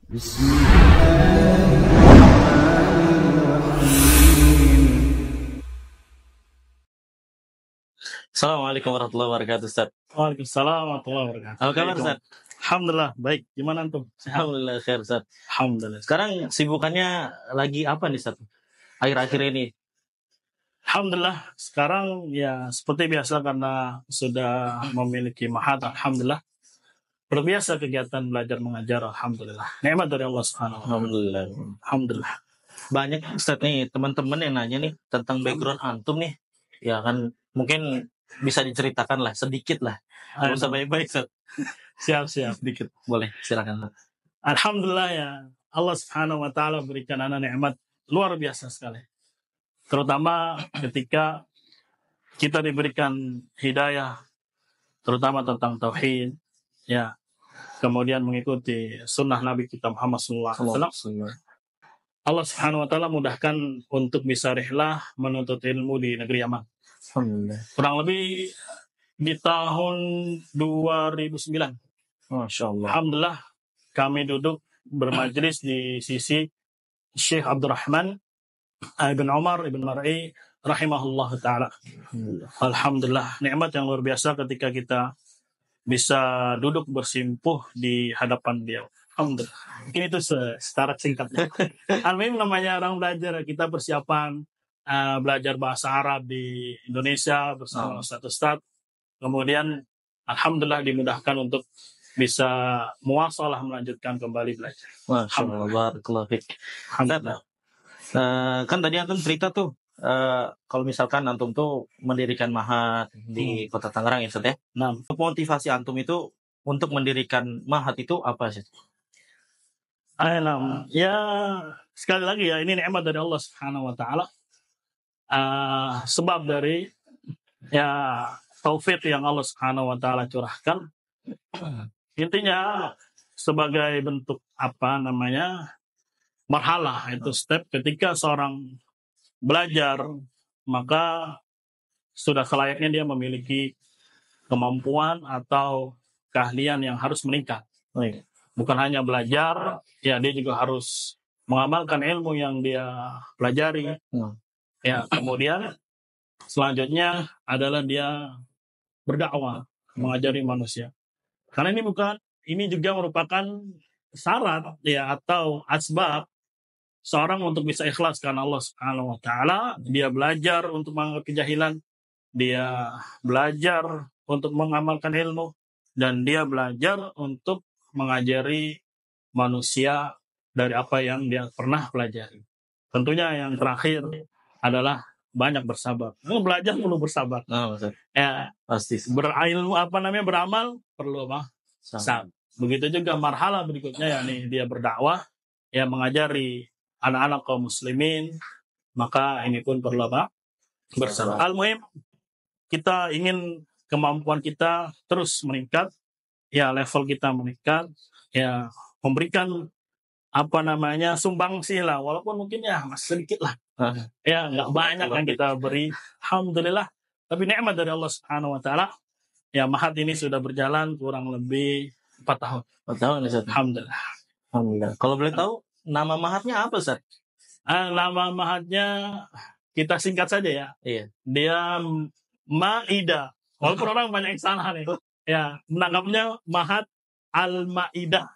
بسم الله الرحمن الرحيم. Assalamualaikum warahmatullahi wabarakatuh, Ustaz. Waalaikumsalam warahmatullahi wabarakatuh. Apa kabar, Ustaz? Alhamdulillah, baik. Gimana antum? Sehat? Alhamdulillah, khair, Ustaz. Alhamdulillah. Sekarang sibukannya lagi apa nih, Ustaz? Akhir-akhir ini. Alhamdulillah, sekarang ya seperti biasa karena sudah memiliki mahat, alhamdulillah. Berbiasa kegiatan belajar mengajar, alhamdulillah. Nikmat dari Allah Subhanahu wa taala. Alhamdulillah. Alhamdulillah. Banyak, Ustaz, nih teman-teman yang nanya nih tentang background antum nih. Ya kan, mungkin bisa diceritakan lah, sedikit lah. Nggak usah baik-baik, Ustaz. Siap. Sedikit, boleh, silakan. Alhamdulillah ya, Allah Subhanahu wa taala berikan anak nikmat luar biasa sekali. Terutama ketika kita diberikan hidayah, terutama tentang tauhid, ya. Kemudian mengikuti sunnah Nabi kita Muhammad SAW. Allah Subhanahu wa taala mudahkan untuk bisa rihlah menuntut ilmu di negeri Yaman. Alhamdulillah. Kurang lebih di tahun 2009. Masya Allah. Alhamdulillah kami duduk bermajlis di sisi Syekh Abdurrahman ibn Umar ibn Mar'i rahimahullah ta'ala. Alhamdulillah, nikmat yang luar biasa ketika kita bisa duduk bersimpuh di hadapan beliau. Alhamdulillah. Ini itu secara singkatnya. Alhamdulillah, namanya orang belajar, kita persiapan belajar bahasa Arab di Indonesia bersama Ustaz. Kemudian alhamdulillah dimudahkan untuk bisa muwasalah melanjutkan kembali belajar. Masya Allah, barakallahu fiik. Alhamdulillah. Kan tadi antum cerita tuh, kalau misalkan antum tuh mendirikan mahat di Kota Tangerang ya, Ustaz ya. Nah, Motivasi antum itu untuk mendirikan mahat itu apa sih? ya sekali lagi ya, ini nikmat dari Allah Subhanahu wa taala. Sebab dari ya taufik yang Allah Subhanahu wa taala curahkan. Intinya sebagai bentuk marhalah, itu step ketika seorang belajar, maka sudah selayaknya dia memiliki kemampuan atau keahlian yang harus meningkat. Bukan hanya belajar, ya dia juga harus mengamalkan ilmu yang dia pelajari. Ya, kemudian selanjutnya adalah dia berdakwah, mengajari manusia. Karena ini juga merupakan syarat ya atau asbab seorang untuk bisa ikhlas karena Allah Subhanahu wa taala. Dia belajar untuk menganggap kejahilan, dia belajar untuk mengamalkan ilmu, dan dia belajar untuk mengajari manusia dari apa yang dia pernah pelajari. Tentunya yang terakhir adalah banyak bersabar. Belajar perlu bersabar. Ya, Pasti. Berilmu beramal perlu sabar. Begitu juga marhalah berikutnya, yakni dia berdakwah, ya mengajari anak-anak kaum muslimin, maka ini pun perlu bersabar. Al-muhim, kita ingin kemampuan kita terus meningkat, ya level kita meningkat, ya memberikan sumbangsi lah, walaupun mungkin ya masih sedikit lah, ya nggak banyak yang kita beri, alhamdulillah. Tapi nikmat dari Allah Subhanahu wa taala, ya mahat ini sudah berjalan kurang lebih 4 tahun. 4 tahun ya, Ustaz. Alhamdulillah. Kalau boleh tahu nama mahatnya apa, Ustaz? Nama mahatnya kita singkat saja ya. Iya. Dia Maidah. Walaupun orang banyak yang salah nih. Ya, menangkapnya Mahat Al-Maidah.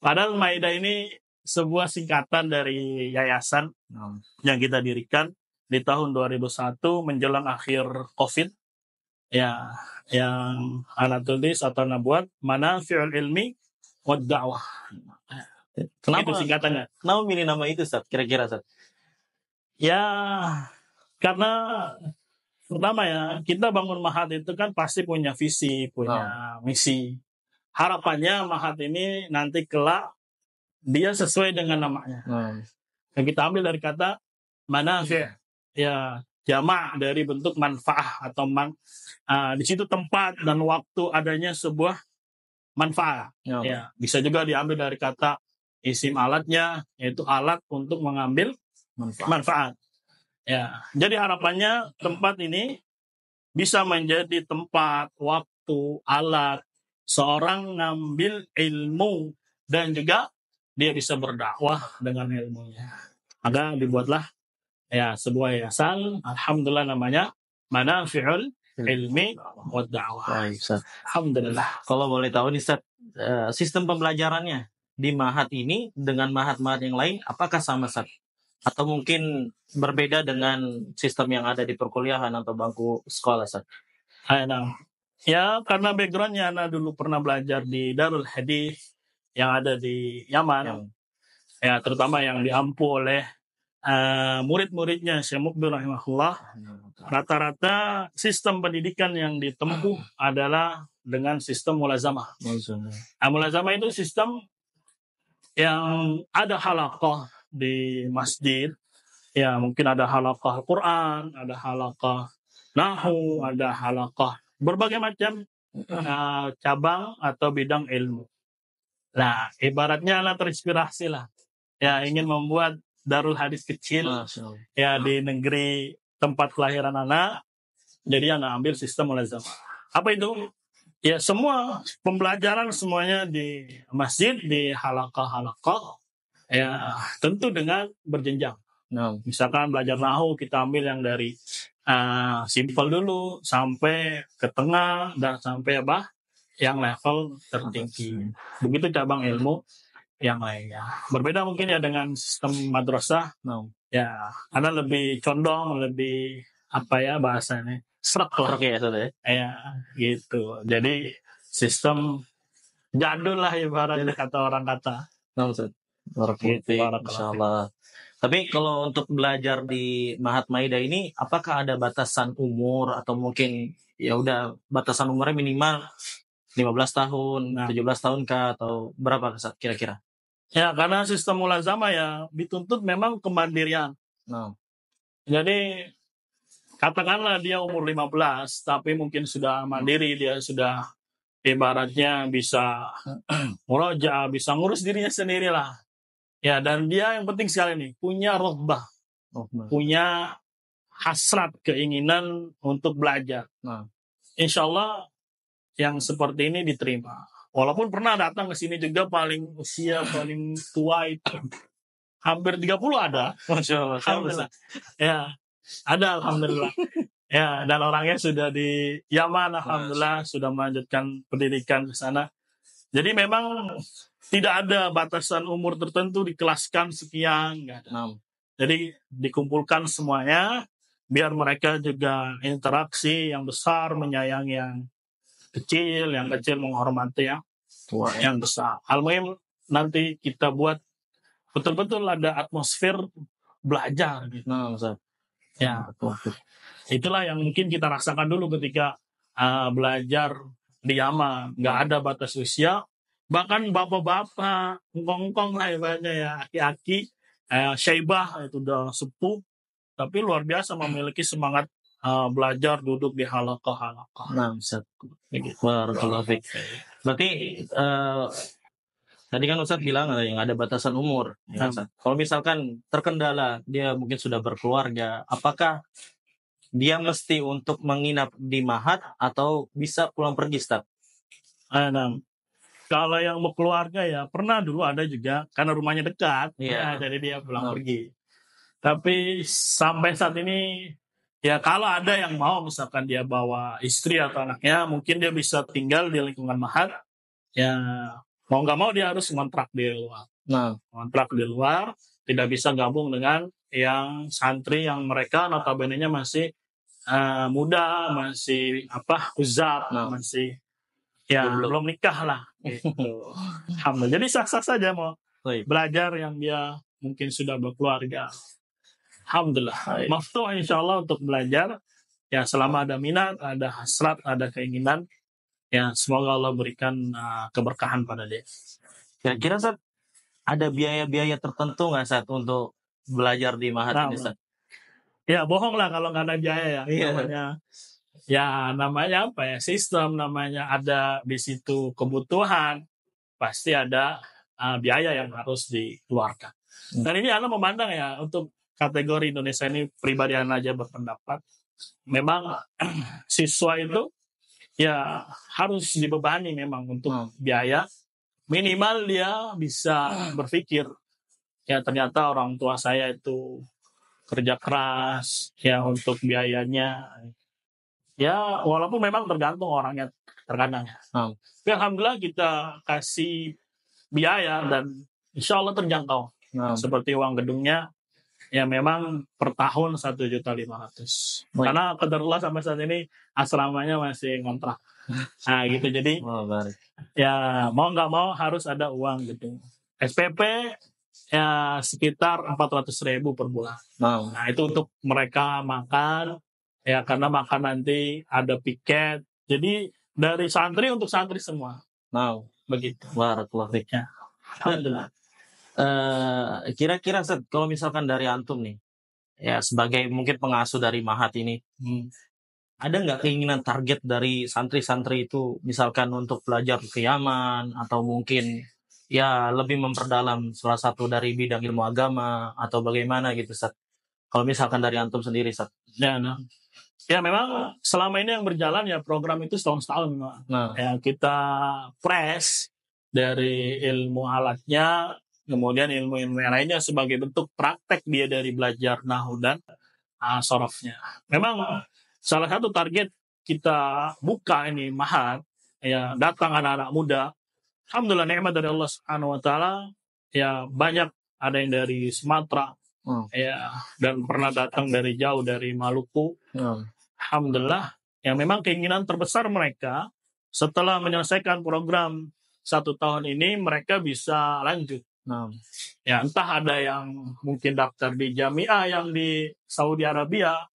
Padahal Maidah ini sebuah singkatan dari yayasan yang kita dirikan di tahun 2001 menjelang akhir Covid. Ya, yang ana tulis atau ana buat Manafi'ul Ilmi wad Da'wah. Kenapa itu singkatannya? Kenapa milih nama itu, Ustaz? Kira-kira, Ustaz? Ya, karena pertama ya, kita bangun mahat itu kan pasti punya visi, punya misi. Harapannya mahat ini nanti kelak dia sesuai dengan namanya. Yang kita ambil dari kata manafi', ya jamak dari bentuk manfaah atau di situ tempat dan waktu adanya sebuah manfaat. Ya, bisa juga diambil dari kata isim alatnya, yaitu alat untuk mengambil manfaat. Ya, jadi harapannya tempat ini bisa menjadi tempat, waktu, alat seorang ngambil ilmu dan juga dia bisa berdakwah dengan ilmunya. Maka dibuatlah ya sebuah yayasan, alhamdulillah namanya Manafi'ul Ilmi wa Da'wah. Baik, Ustaz. Alhamdulillah. Kalau boleh tahu nih, Ustaz, sistem pembelajarannya di Mahat ini dengan Mahat-Mahat yang lain, apakah sama, Ustaz? Atau mungkin berbeda dengan sistem yang ada di perkuliahan atau bangku sekolah, Ustaz? Nah, ya karena backgroundnya anak dulu pernah belajar di Darul Hadis yang ada di Yaman, Yang ya terutama yang diampu oleh murid-muridnya Syekh Mukbil rahimahullah. Rata-rata sistem pendidikan yang ditempuh adalah dengan sistem mulazamah. Mulazamah itu sistem yang ada halaqah di masjid, ya mungkin ada halaqah Al-Quran, ada halaqah Nahu, ada halaqah berbagai macam cabang atau bidang ilmu. Nah, ibaratnya anak terinspirasi lah, ya ingin membuat Darul Hadis kecil, ya di negeri tempat kelahiran anak, jadi anak ambil sistem mulazamah. Apa itu? Ya semua pembelajaran semuanya di masjid, di halaqah-halaqah, ya tentu dengan berjenjang. Misalkan belajar nahu, kita ambil yang dari simple dulu sampai ke tengah dan sampai yang level tertinggi. Begitu cabang ilmu yang lainnya. Berbeda mungkin ya dengan sistem madrasah. Ya, ada lebih condong, lebih bahasanya serak lah. Oke, Ustaz, ya gitu. Jadi sistem jadul lah ibaratnya kata orang kata. Ustaz. Insyaallah. Tapi kalau untuk belajar di Mahat Maida ini, apakah ada batasan umur atau mungkin ya udah batasan umurnya minimal 15 tahun, 17 tahun kah atau berapa kira-kira? Ya, karena sistem mulazamah ya dituntut memang kemandirian. Jadi katakanlah dia umur 15 tapi mungkin sudah mandiri, dia sudah ibaratnya bisa murojaah, bisa ngurus dirinya sendiri lah. Ya, dan dia yang penting sekali nih, punya rohbah, punya hasrat, keinginan untuk belajar. Insya Allah yang seperti ini diterima. Walaupun pernah datang ke sini juga usia paling tua itu hampir 30 ada. Masya Allah. Alhamdulillah. Ya, ada alhamdulillah. Ya, dan orangnya sudah di Yaman, alhamdulillah, sudah melanjutkan pendidikan ke sana. Jadi memang tidak ada batasan umur tertentu, dikelaskan sekian, enggak ada. Jadi dikumpulkan semuanya biar mereka juga interaksi yang besar, menyayangi yang kecil menghormati yang besar. Al-muhim nanti kita buat betul-betul ada atmosfer belajar gitu. Ya, itulah yang mungkin kita rasakan dulu ketika belajar di Yaman. Nggak ada batas usia, bahkan bapak-bapak, ngkong-ngkong lah ibaratnya ya, aki-aki, syaibah itu udah sepuh, tapi luar biasa memiliki semangat belajar, duduk di halaqah-halaqah. Ustaz. Berarti tadi kan Ustaz bilang yang ada batasan umur. Ya, kalau misalkan terkendala, dia mungkin sudah berkeluarga, apakah dia mesti untuk menginap di Mahat atau bisa pulang pergi, Ustaz? Kalau yang mau keluarga ya pernah dulu ada juga karena rumahnya dekat, jadi dia pulang pergi. Tapi sampai saat ini ya kalau ada yang mau misalkan dia bawa istri atau anaknya, mungkin dia bisa tinggal di lingkungan Mahat. Ya mau nggak mau dia harus ngontrak di luar. Ngontrak di luar, tidak bisa gabung dengan yang santri yang mereka notabene-nya masih muda, masih uzab, masih belum nikah lah. Gitu. Alhamdulillah. Jadi sah-sah saja mau belajar yang dia mungkin sudah berkeluarga. Alhamdulillah. Maftuh insya Allah untuk belajar. Ya selama ada minat, ada hasrat, ada keinginan. Ya semoga Allah berikan keberkahan pada dia. Kira-kira Ustaz, ada biaya-biaya tertentu nggak Ustaz untuk belajar di Mahat ini, Ustaz? Ya bohong lah kalau nggak ada biaya ya. Namanya sistem, namanya ada di situ kebutuhan, pasti ada biaya yang harus dikeluarkan. Dan ini Anda memandang ya, untuk kategori Indonesia ini pribadi Anda aja berpendapat, memang siswa itu ya harus dibebani memang untuk biaya minimal dia bisa berpikir, ya ternyata orang tua saya itu kerja keras ya untuk biayanya. Ya walaupun memang tergantung orangnya terkadang. Nah, Tapi alhamdulillah kita kasih biaya dan insya Allah terjangkau. nah, Seperti uang gedungnya ya memang per tahun 1.500.000. Baik. Karena qadarullah sampai saat ini asramanya masih ngontrak. Nah gitu, jadi oh, baik. ya mau nggak mau harus ada uang gitu. SPP ya sekitar 400.000 per bulan. Nah, Nah itu untuk mereka makan ya, karena makan nanti ada piket. Jadi dari santri untuk santri semua nah, begitu. barakallahu fiik. Ya. Alhamdulillah. Kira-kira Ustaz, kalau misalkan dari antum nih, ya sebagai mungkin pengasuh dari Mahat ini, ada nggak keinginan target dari santri-santri itu, misalkan untuk belajar ke Yaman atau mungkin ya lebih memperdalam salah satu dari bidang ilmu agama atau bagaimana gitu, Ustaz? Kalau misalkan dari antum sendiri, Ustaz. Ya, nah. Ya memang selama ini yang berjalan ya program itu setahun memang. Nah, Ya kita press dari ilmu alatnya, kemudian ilmu-ilmu yang lainnya sebagai bentuk praktek dia dari belajar nahwu dan sorofnya. Memang salah satu target kita buka ini Mahat, ya datang anak-anak muda. Alhamdulillah nikmat dari Allah Subhanahu wa taala, ya banyak, ada yang dari Sumatera, ya dan pernah datang dari jauh dari Maluku. Alhamdulillah, ya memang keinginan terbesar mereka setelah menyelesaikan program 1 tahun ini mereka bisa lanjut. nah, Ya entah ada yang mungkin daftar di Jamiah yang di Saudi Arabia.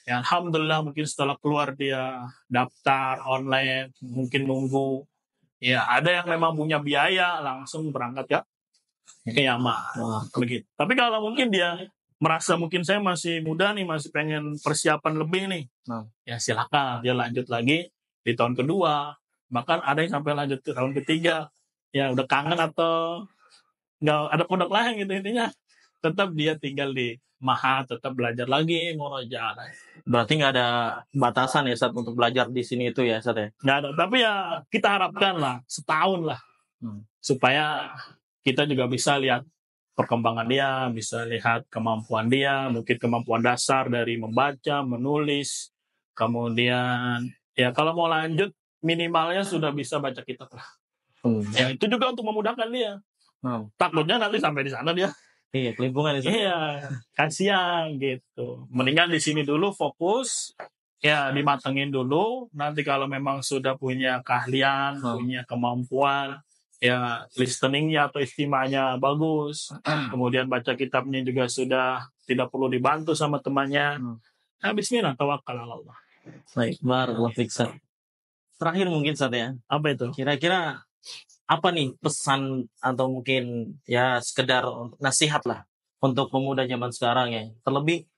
Ya alhamdulillah mungkin setelah keluar dia daftar online, mungkin nunggu. Ya ada yang memang punya biaya langsung berangkat ya ke Yaman. Wah. Begitu. Tapi kalau mungkin dia merasa mungkin saya masih muda nih, masih pengen persiapan lebih nih, nah, ya silakan dia lanjut lagi di tahun kedua. Bahkan ada yang sampai lanjut ke tahun ketiga. Ya udah kangen atau nggak ada pondok lain gitu, intinya tetap dia tinggal di Mahat, tetap belajar lagi murojaah. berarti nggak ada batasan ya, Ustaz, untuk belajar di sini itu ya, Ustaz ya? Nggak ada, tapi ya kita harapkan lah setahun lah, supaya kita juga bisa lihat perkembangan dia, bisa lihat kemampuan dia, mungkin kemampuan dasar dari membaca, menulis, kemudian ya kalau mau lanjut minimalnya sudah bisa baca kitab lah. Ya itu juga untuk memudahkan dia. Takutnya nanti sampai di sana dia Iya, kelimpungan itu. iya kasihan gitu. Mendingan di sini dulu fokus, ya dimatengin dulu. Nanti kalau memang sudah punya keahlian, punya kemampuan, ya listeningnya atau istimanya bagus, kemudian baca kitabnya juga sudah tidak perlu dibantu sama temannya. Nah, bismillah, tawakal ala Allah. Baik, barakallahu fiik, Ustaz. Terakhir mungkin, Ustaz ya. Apa itu? Kira-kira apa nih pesan atau mungkin ya sekedar nasihat lah untuk pemuda zaman sekarang ya. Terlebih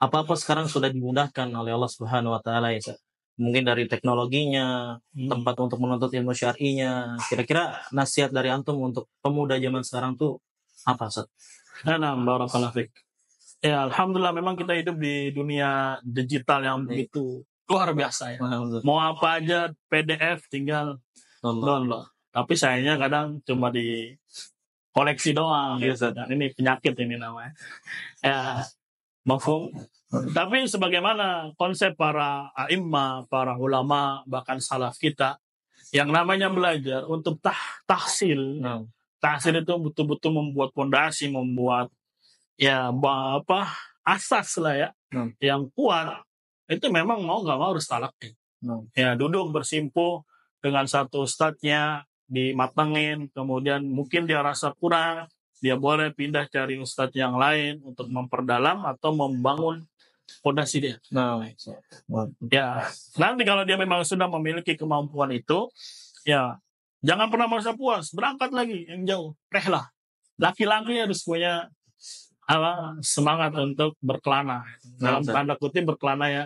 apa-apa sekarang sudah dimudahkan oleh Allah Subhanahu wa taala ya, Ustaz. Mungkin dari teknologinya, tempat untuk menuntut ilmu syar'inya. Kira-kira nasihat dari antum untuk pemuda zaman sekarang tuh apa, Ustaz? Nah, barakallahu fiik. Ya, alhamdulillah memang kita hidup di dunia digital yang begitu luar biasa ya. Mau apa aja PDF tinggal download. Tapi sayangnya kadang cuma di koleksi doang. Gitu. Dan ini penyakit ini namanya. Ya, mafhum. Tapi sebagaimana konsep para a'immah, para ulama, bahkan salaf kita, yang namanya belajar untuk tahsil. Tahsil itu betul-betul membuat fondasi, membuat ya asas lah ya, yang kuat. Itu memang mau nggak mau harus talaqqi. Ya duduk bersimpuh dengan satu ustadznya, dimatengin, kemudian mungkin dia rasa kurang, dia boleh pindah cari ustadz yang lain untuk memperdalam atau membangun fondasi dia. Ya nanti kalau dia memang sudah memiliki kemampuan itu, ya jangan pernah merasa puas, berangkat lagi yang jauh, rehlah. Laki-laki harus punya semangat untuk berkelana, dalam tanda kutip berkelana ya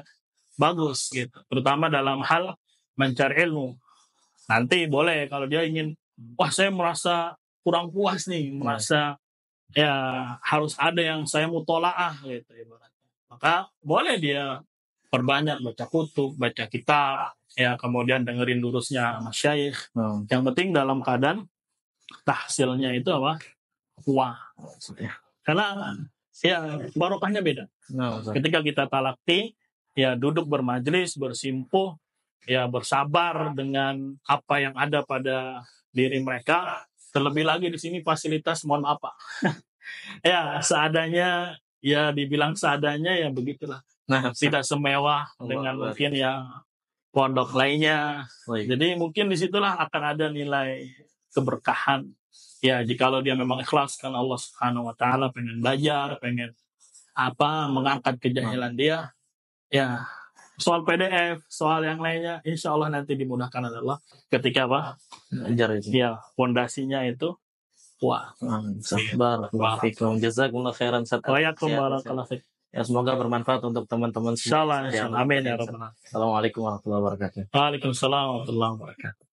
bagus gitu, terutama dalam hal mencari ilmu. Nanti boleh kalau dia ingin, wah saya merasa kurang puas nih, merasa ya harus ada yang saya mutolaah gitu ibaratnya. Maka boleh dia perbanyak baca kutub, baca kitab, ya kemudian dengerin durusnya masyayikh. Yang penting dalam keadaan tahsilnya itu apa? Wah. Karena ya barokahnya beda. Nah, Ustaz. Ketika kita talaki, ya duduk bermajlis, bersimpuh, ya bersabar dengan apa yang ada pada diri mereka. Terlebih lagi di sini fasilitas, mohon maaf Pak. Ya seadanya, ya dibilang seadanya ya begitulah. Nah, Tidak semewah Allah dengan Akbar. mungkin yang pondok lainnya. Baik. Jadi mungkin disitulah akan ada nilai keberkahan. Ya jikalau dia memang ikhlas karena Allah Subhanahu Wa Taala, pengen belajar, pengen mengangkat kejahilan dia. Ya soal PDF, soal yang lainnya, insya Allah nanti dimudahkan oleh Allah ketika Belajar itu. ya fondasinya itu wah. Barakallahu fikum. Jazakumullah khairan Ustaz. Waalaikumsalam Sehat, sehat. warahmatullahi Ya semoga bermanfaat untuk teman-teman semua. Insyaallah, amin ya rabbal alamin. Assalamualaikum warahmatullahi wabarakatuh. Waalaikumsalam warahmatullahi wabarakatuh.